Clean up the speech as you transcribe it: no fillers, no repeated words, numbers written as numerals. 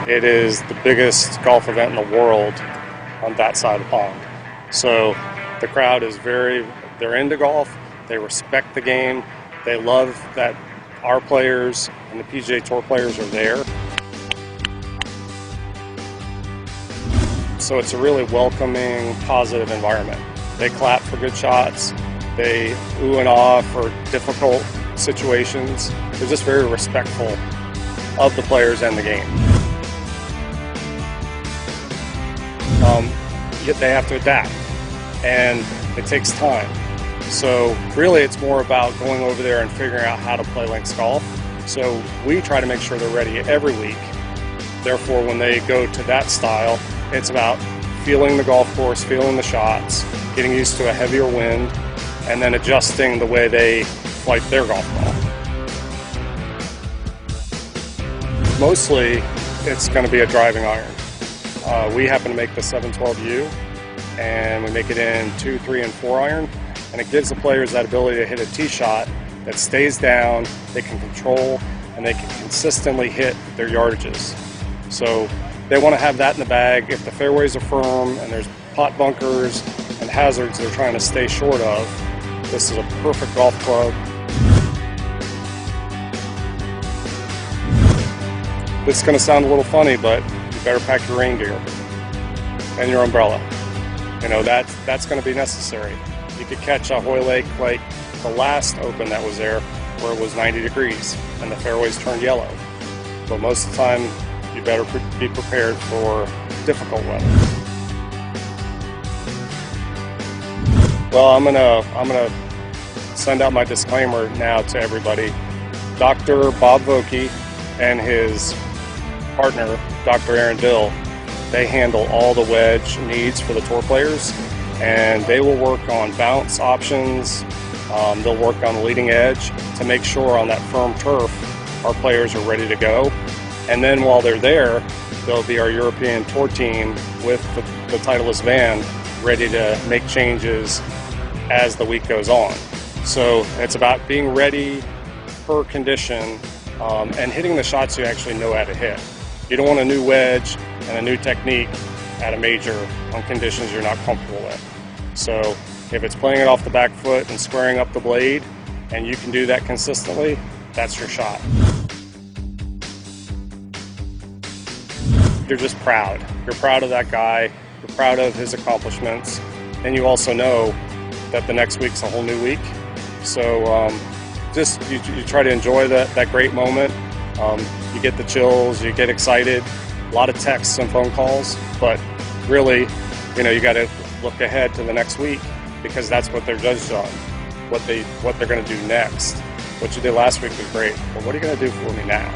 it is the biggest golf event in the world on that side of the pond. So the crowd is they're into golf, they respect the game, they love that our players and the PGA Tour players are there. So it's a really welcoming, positive environment. They clap for good shots, they ooh and ah for difficult situations. They're just very respectful of the players and the game. Yet they have to adapt, and it takes time. So really it's more about going over there and figuring out how to play links golf. So we try to make sure they're ready every week. Therefore, when they go to that style, it's about feeling the golf course, feeling the shots, getting used to a heavier wind, and then adjusting the way they flight their golf ball. Mostly, it's going to be a driving iron. We happen to make the 712U, and we make it in 2, 3, and 4 iron, and it gives the players that ability to hit a tee shot that stays down, they can control, and they can consistently hit their yardages. So they want to have that in the bag. If the fairways are firm and there's pot bunkers and hazards they're trying to stay short of, this is a perfect golf club. This is going to sound a little funny, but you better pack your rain gear and your umbrella. You know, that's going to be necessary. You could catch a Hoylake like the last Open that was there, where it was 90 degrees and the fairways turned yellow. But most of the time, you better be prepared for difficult weather. Well, I'm gonna send out my disclaimer now to everybody. Dr. Bob Vokey and his partner, Dr. Aaron Dill, they handle all the wedge needs for the tour players, and they will work on bounce options. They'll work on the leading edge to make sure on that firm turf our players are ready to go. And then while they're there, there'll be our European tour team with the Titleist van ready to make changes as the week goes on. So it's about being ready per condition and hitting the shots you actually know how to hit. You don't want a new wedge and a new technique at a major on conditions you're not comfortable with. So if it's playing it off the back foot and squaring up the blade, and you can do that consistently, that's your shot. You're just proud. You're proud of that guy. You're proud of his accomplishments. And you also know that the next week's a whole new week. So just you try to enjoy that great moment. You get the chills, you get excited, a lot of texts and phone calls, but really, you know, you got to look ahead to the next week, because that's what they're judged on, what they're going to do next. What you did last week was great, but what are you going to do for me now?